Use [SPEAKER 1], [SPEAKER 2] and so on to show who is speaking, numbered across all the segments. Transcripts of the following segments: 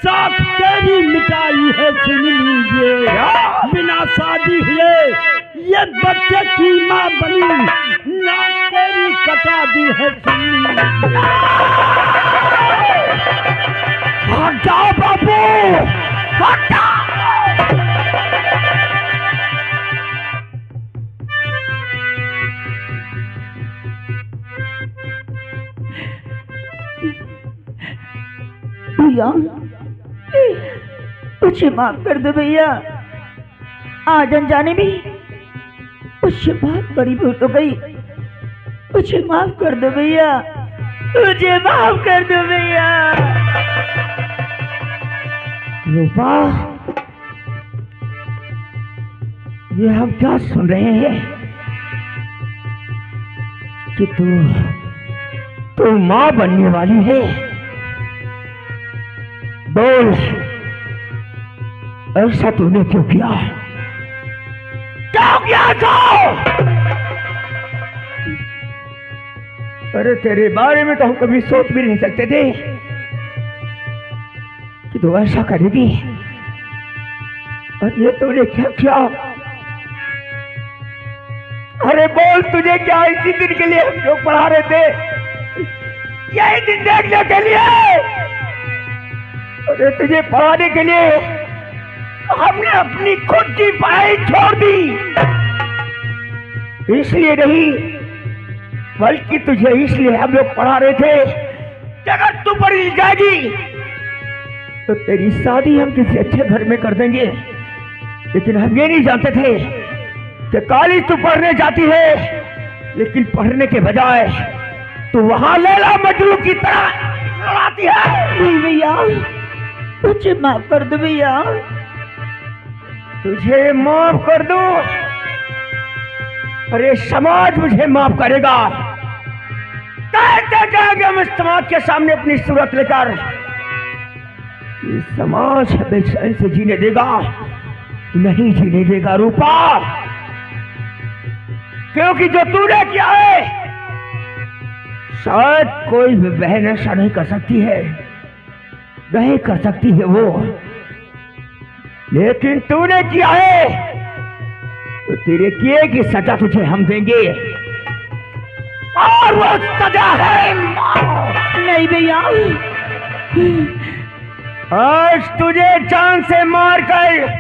[SPEAKER 1] साथ तेरी मिटाई है सुन लीजिए। बिना शादी हुए ये बच्चे की माँ बनी, ना तेरी कटा दी है सुन लीजिए।
[SPEAKER 2] हटाओ बाबू, हटाओ।
[SPEAKER 3] भैया मुझे माफ कर दो भैया, आज अनजाने में मुझसे बहुत बड़ी भूल हो गई। मुझे माफ कर दो भैया, मुझे माफ कर दो भैया।
[SPEAKER 2] रूपा, ये हम क्या सुन रहे हैं कि तू माँ बनने वाली है। बोल, ऐसा तूने क्यों किया? क्यों किया तो? अरे तेरे बारे में तो हम कभी सोच भी नहीं सकते थे कि तू ऐसा करेगी। और ये तूने क्या किया? अरे बोल, तुझे क्या इसी दिन के लिए हम लोग पढ़ा रहे थे, यही दिन देखने के लिए? अरे तुझे पढ़ाने के लिए हमने अपनी खुद की पढ़ाई छोड़ दी। इसलिए नहीं, बल्कि तुझे इसलिए हम लोग पढ़ा रहे थे कि अगर तू पढ़ी जाएगी तो तेरी शादी हम किसी अच्छे घर में कर देंगे। लेकिन हम ये नहीं जानते थे कि कॉलेज तू पढ़ने जाती है, लेकिन पढ़ने के बजाय तू वहां लैला मजनू की तरह लड़ाती है।
[SPEAKER 3] नहीं भैया, मुझे माफ कर दो भैया।
[SPEAKER 2] तुझे माफ कर दो? अरे समाज मुझे माफ करेगा? कहते जाएंगे हम इस समाज के सामने अपनी सूरत लेकर। ये समाज हमें चैन से जीने देगा? नहीं जीने देगा रूपा, क्योंकि जो तूने किया है शायद कोई भी बहन ऐसा नहीं कर सकती है, नहीं कर सकती है वो, लेकिन तूने किया है तो तेरे किए की सजा तुझे हम देंगे, और वो सजा है मौत।
[SPEAKER 3] नहीं भैया,
[SPEAKER 2] आज तुझे जान से मार कर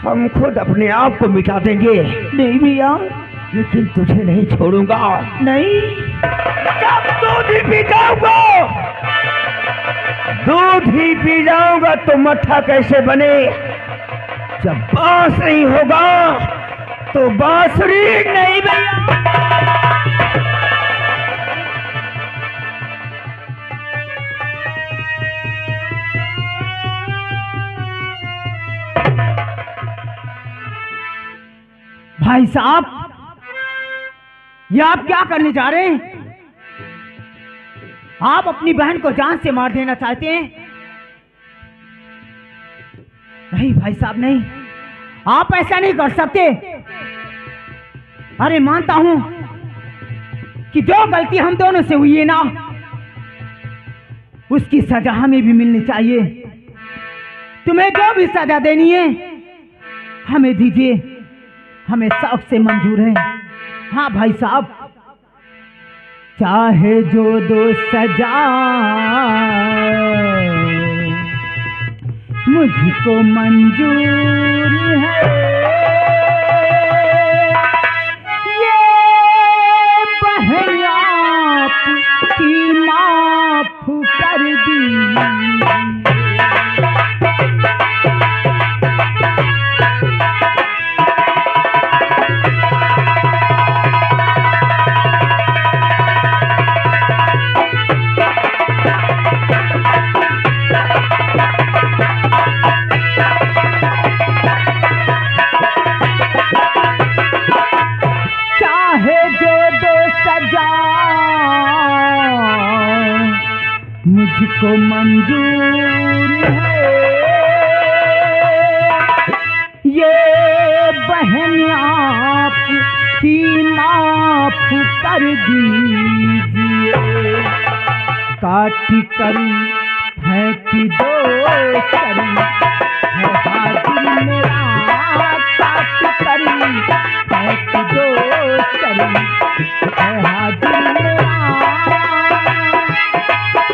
[SPEAKER 2] हम खुद अपने आप को मिटा देंगे।
[SPEAKER 3] नहीं भैया,
[SPEAKER 2] लेकिन तुझे नहीं छोड़ूंगा।
[SPEAKER 3] नहीं।
[SPEAKER 2] जब दूध ही पी जाऊंगा, दूध ही पी जाऊंगा तो मट्ठा कैसे बने? जब बांस नहीं होगा तो बांसुरी नहीं भैया।
[SPEAKER 1] भाई साहब, ये आप क्या करने जा रहे हैं? आप अपनी बहन को जान से मार देना चाहते हैं? नहीं भाई साहब, नहीं, आप ऐसा नहीं कर सकते। अरे मानता हूं कि जो गलती हम दोनों से हुई है ना, उसकी सजा हमें भी मिलनी चाहिए। तुम्हें जो भी सजा देनी है हमें दीजिए, हमें शौक से मंजूर है। हाँ भाई साहब, चाहे जो दो सजा मुझको मंजूर है। ये बहन आपकी माफ कर दी। मुझको मंजूर है। ये बहन आपकी माफ कर दीजिए, काट कर फेंक
[SPEAKER 3] की दोस्तरी है हाजिर मेरा काट करी है की दोस्तरी है हाजिर मेरा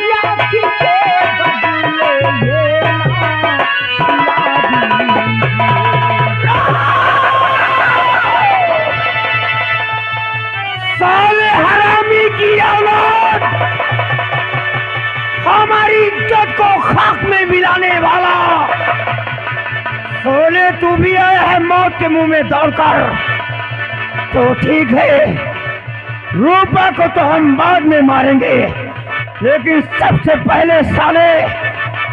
[SPEAKER 3] लाठी के बदले लेना
[SPEAKER 2] साले हरामी की औलाद, हमारी इज्जत को खाक में मिलाने वाला। सोने तू भी आया है मौत के मुंह में दौड़कर, तो ठीक है, रूपा को तो हम बाद में मारेंगे, लेकिन सबसे पहले साले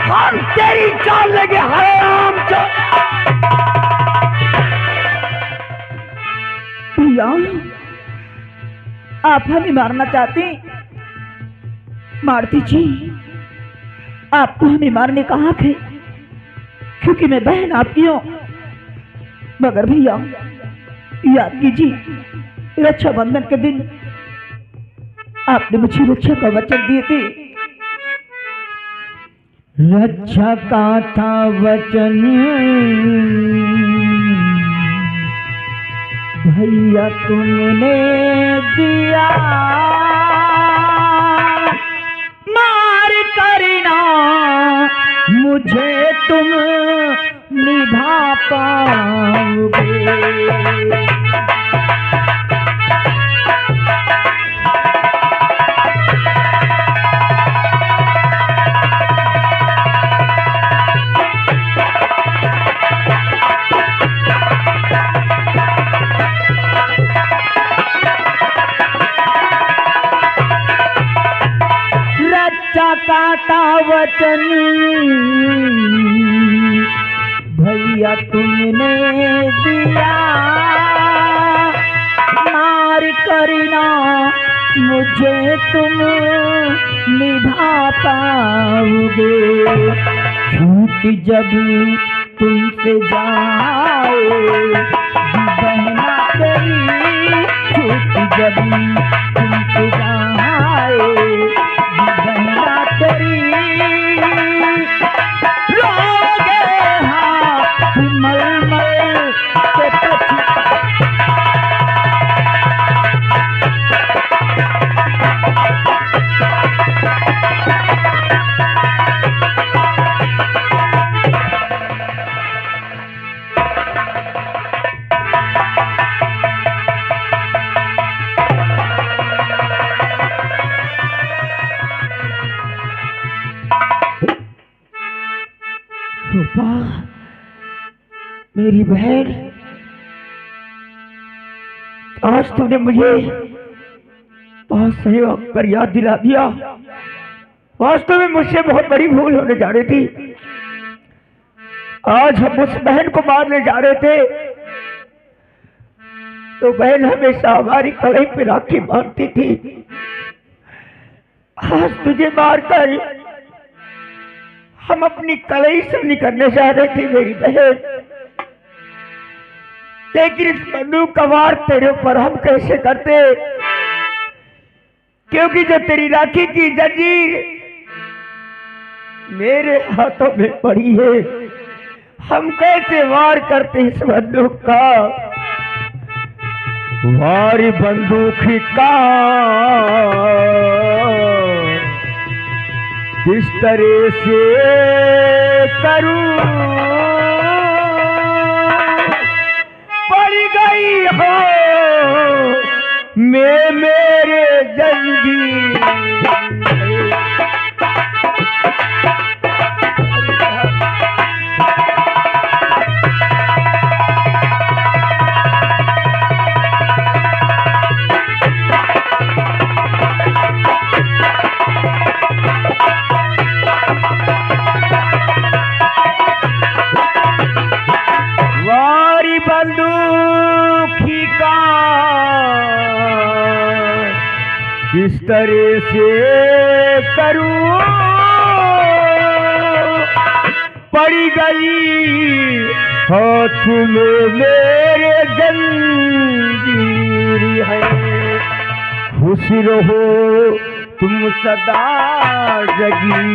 [SPEAKER 2] हम तेरी जान लेंगे। हराम
[SPEAKER 3] भैया आप हमें मारना चाहते, मार दीजिए, आपको हमें मारने का हक है, क्योंकि मैं बहन आपकी हूं। मगर भैया याद कीजिए, रक्षाबंधन के दिन आपने मुझे रक्षा का वचन दिए थे। रक्षा का था वचन भैया तुमने दिया, मार करना मुझे तुम निभा पाओगे। का वचन भैया तुमने दिया, मार करना मुझे तुम निभा पाओगे। छूट जब तुमसे जाए बहना तेरी, छूट जब तुमसे जाए बहना तेरी, रोगे हाथ मलमल के पछी। रूपा मेरी बहन, आज तूने मुझे बहुत सही वक्त पर याद दिला दिया। वास्तव में मुझसे बहुत बड़ी भूल होने जा रही थी। आज हम उस बहन को मारने जा रहे थे, तो बहन हमेशा हमारी कलाई पे राखी बांधती थी। आज तुझे मारकर हम अपनी कलाई से निकलने जा रहे थे मेरी बहन, लेकिन इस बंदूक का वार तेरे ऊपर हम कैसे करते, क्योंकि जो तेरी राखी की जंजीर मेरे हाथों में पड़ी है, हम कैसे वार करते इस बंदूक का। वार बंदूक का किस तरह से करूं, पड़ गई हो मैं मेरे जंजीर। बंदूकी का किस तरह से करूं, पड़ गई हाथ में मेरे जंजीर है। खुश रहो तुम सदा जगी,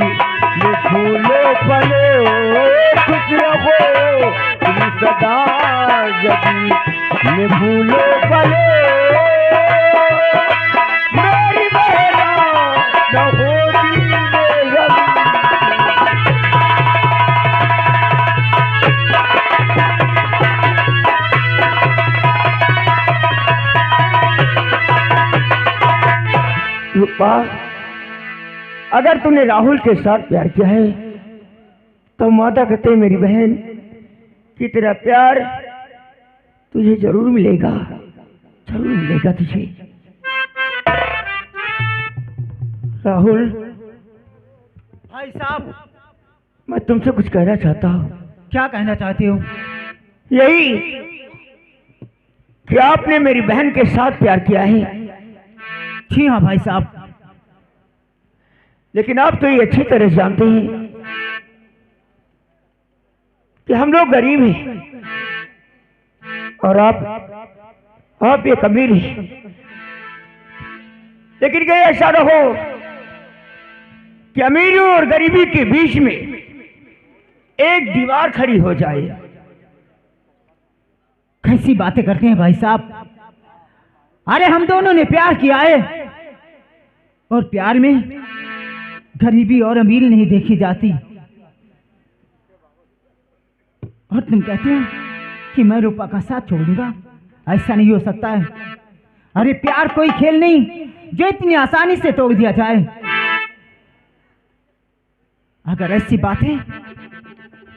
[SPEAKER 3] ये भूले
[SPEAKER 2] रूपा, अगर तूने राहुल के साथ प्यार किया है तो माता कहते हैं मेरी बहन कि तेरा प्यार तुझे जरूर मिलेगा, जरूर मिलेगा तुझे। राहुल
[SPEAKER 3] भाई साहब,
[SPEAKER 2] मैं तुमसे कुछ कहना चाहता हूँ।
[SPEAKER 3] क्या कहना चाहते हो?
[SPEAKER 2] यही कि आपने मेरी बहन के साथ प्यार किया है।
[SPEAKER 3] जी हाँ भाई साहब,
[SPEAKER 2] लेकिन आप तो ये अच्छी तरह जानते हैं कि हम लोग गरीब हैं और आप एक अमीर हैं। लेकिन कहीं ऐसा न हो कि अमीरी और गरीबी के बीच में एक दीवार खड़ी हो जाए।
[SPEAKER 3] कैसी बातें करते हैं भाई साहब? अरे हम दोनों ने प्यार किया है और प्यार में गरीबी और अमीरी नहीं देखी जाती। और तुम कहते हो कि मैं रूपा का साथ छोड़ दूंगा? ऐसा नहीं हो सकता है। अरे प्यार कोई खेल नहीं जो इतनी आसानी से तोड़ दिया जाए। अगर ऐसी बात है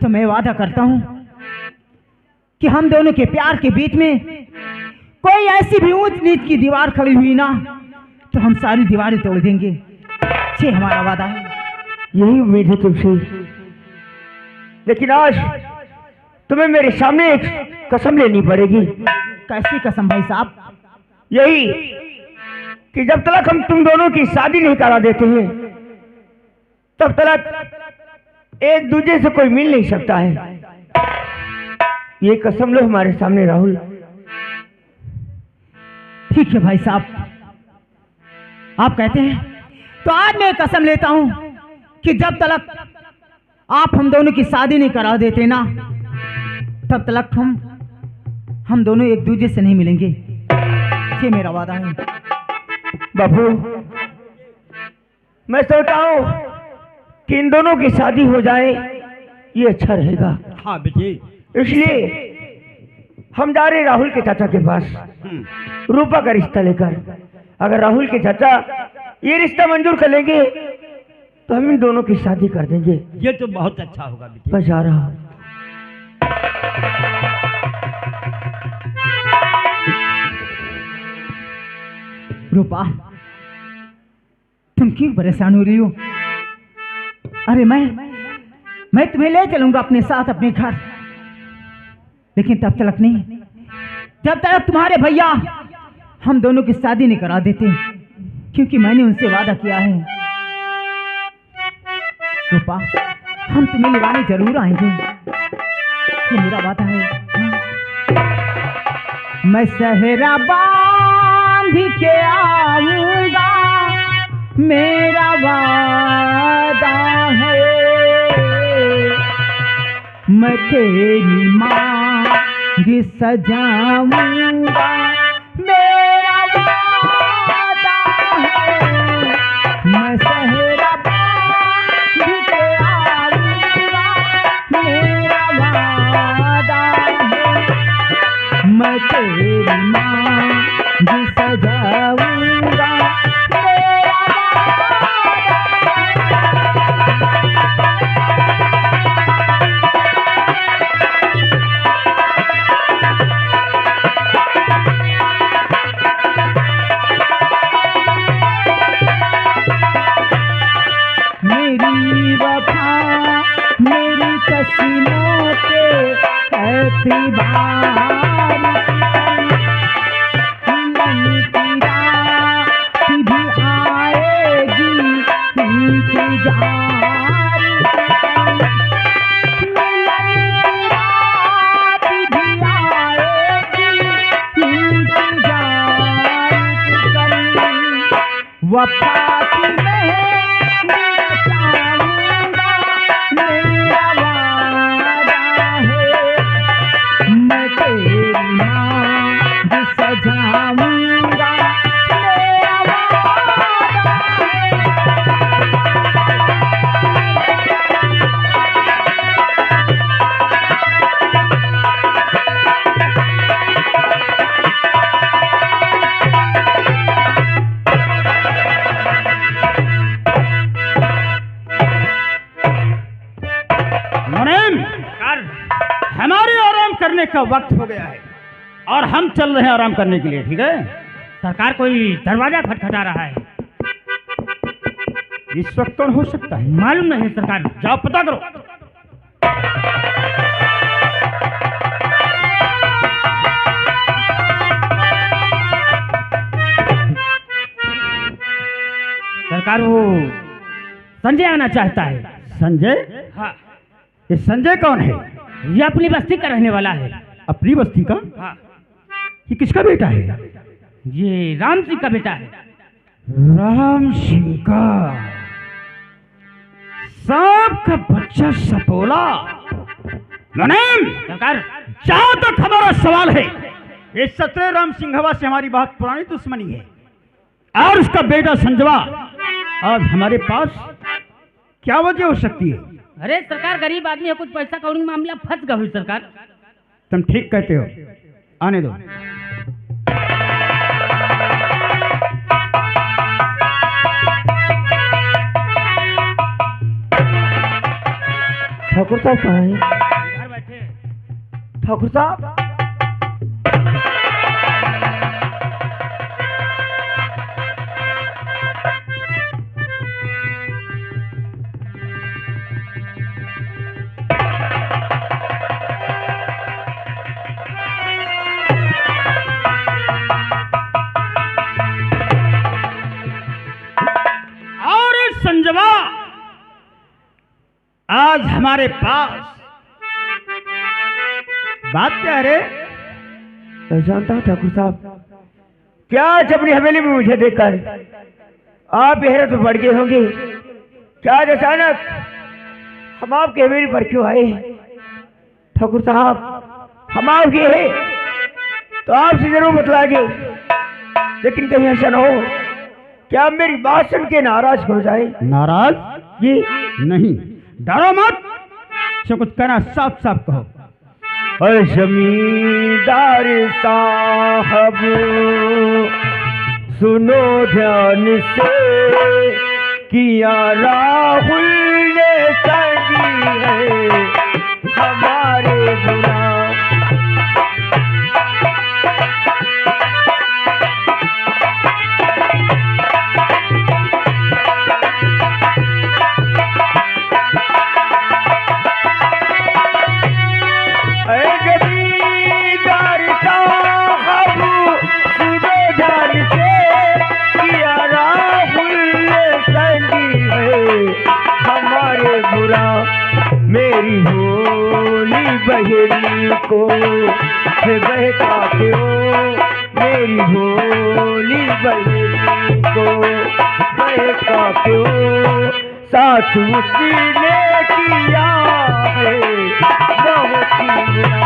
[SPEAKER 3] तो मैं वादा करता हूं कि हम दोनों के प्यार के बीच में कोई ऐसी भी ऊंच नीच की दीवार खड़ी हुई ना तो हम सारी दीवारें तोड़ देंगे। ये हमारा वादा है।
[SPEAKER 2] यही उम्मीद है तुमसे। लेकिन आज तुम्हें मेरे सामने एक कसम लेनी पड़ेगी।
[SPEAKER 3] कैसी कसम भाई साहब?
[SPEAKER 2] यही कि जब तक हम तुम दोनों की शादी नहीं करा देते हैं तब तक एक दूसरे से कोई मिल नहीं सकता है। ये कसम लो हमारे सामने राहुल।
[SPEAKER 3] ठीक है भाई साहब, आप कहते हैं तो आज मैं कसम लेता हूं कि जब तक आप हम दोनों की शादी नहीं करा देते ना तब तक हम दोनों एक दूसरे से नहीं मिलेंगे। ये मेरा वादा है।
[SPEAKER 2] बाबू, मैं सोचता हूं कि इन दोनों की शादी हो जाए, ये अच्छा रहेगा।
[SPEAKER 1] हाँ बेटे,
[SPEAKER 2] इसलिए हम जा रहे राहुल के चाचा के पास रूपा का रिश्ता लेकर। अगर राहुल के चाचा ये रिश्ता मंजूर कर लेंगे तो हम इन दोनों की शादी कर देंगे।
[SPEAKER 1] ये तो बहुत अच्छा होगा बेटे।
[SPEAKER 2] मैं जा रहा हूं।
[SPEAKER 3] रूपा, तुम क्यों परेशान हो रही हो? अरे मैं तुम्हें ले चलूंगा अपने साथ अपने घर, लेकिन तब तक नहीं जब तक तुम्हारे भैया हम दोनों की शादी नहीं करा देते, क्योंकि मैंने उनसे वादा किया है। रूपा, हम तुम्हें निभाने जरूर आएंगे, ये मेरा वादा है। मैं सहरा बांध के आऊंगा, मेरा वादा है। मैं तेरी मांग सजाऊंगा, मेरा वादा है। मैं सहरा बांध के आऊंगा, मेरा वादा है। मैं तेरी मांग सजाऊंगा, मेरा मेरी वफा मेरी कस्मों पे एतबार भी आएगी इंतजार भी आएगी इंतजार वफा की मैं चाहूंगा, मेरा वादा है। मैं तेरी मांग सजाऊंगा, मेरा वादा है।
[SPEAKER 1] करने का वक्त हो गया है और हम चल रहे हैं आराम करने के लिए, ठीक है?
[SPEAKER 3] सरकार कोई दरवाजा खटखटा रहा है।
[SPEAKER 1] इस वक्त कौन हो सकता है?
[SPEAKER 3] मालूम नहीं सरकार।
[SPEAKER 1] जाओ पता करो।
[SPEAKER 3] सरकार वो संजय आना चाहता है।
[SPEAKER 1] संजय?
[SPEAKER 3] हाँ,
[SPEAKER 1] ये संजय कौन है?
[SPEAKER 3] ये अपनी बस्ती का रहने वाला है।
[SPEAKER 1] अपनी बस्ती का?
[SPEAKER 3] हाँ,
[SPEAKER 1] ये किसका बेटा है?
[SPEAKER 3] ये राम सिंह का बेटा है।
[SPEAKER 1] राम सिंह का? सांप का बच्चा सपोला? मुनीम,
[SPEAKER 3] सरकार
[SPEAKER 1] जहां तक हमारा सवाल है, ये सत्रह राम सिंघवा से हमारी बहुत पुरानी दुश्मनी है और उसका बेटा संजवा आज हमारे पास क्या वजह हो सकती है?
[SPEAKER 3] अरे सरकार गरीब आदमी है, कुछ पैसा कौड़ी मामला फंस गया हुई सरकार।
[SPEAKER 1] तुम ठीक कहते हो, आने दो।
[SPEAKER 2] ठाकुर साहब कहाँ हैं?
[SPEAKER 3] घर बैठे।
[SPEAKER 2] ठाकुर साहब,
[SPEAKER 1] संजवा आज हमारे पास बात क्या है रे?
[SPEAKER 2] मैं जानता हूँ ठाकुर साहब, क्या आज अपनी हवेली में मुझे देखकर आप हैरत में बढ़ गए होंगे। क्या आज अचानक हम आपकी हवेली पर क्यों आए? ठाकुर साहब, हम आपके हैं तो आपसे जरूर बतलाएंगे, लेकिन कहीं ऐसा ना हो क्या मेरी बात सुन के नाराज हो जाए?
[SPEAKER 1] नाराज?
[SPEAKER 2] जी
[SPEAKER 1] नहीं, डरो मत, जो कुछ कहना साफ साफ कहो।
[SPEAKER 2] जमींदार साहब सुनो ध्यान से, किया राहुल ने सगी है हमारे बुरा। मेरी भोली बहेली को बहका क्यों, मेरी भोली बहेली को बहका क्यों, साथ उसी ने किया है बहुत ही बुरा।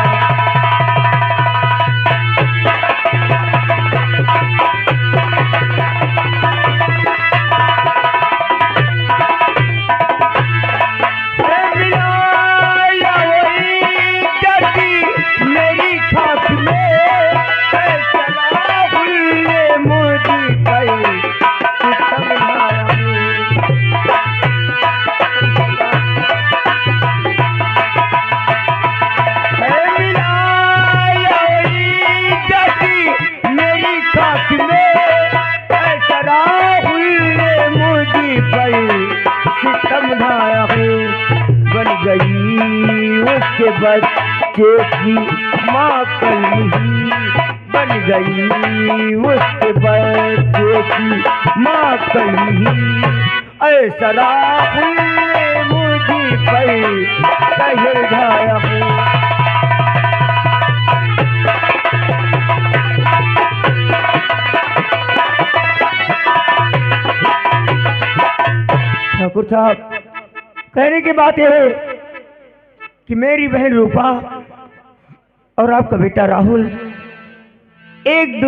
[SPEAKER 2] बन गई उसके बच्चे की माँ कलमी, बन गई उसके बच्चे की माँ कलमी, ऐसा राहुल ने मुझे पर कहर ढाया हूँ। ठाकुर साहब, कहने की बात यह है कि मेरी बहन रूपा और आपका बेटा राहुल एक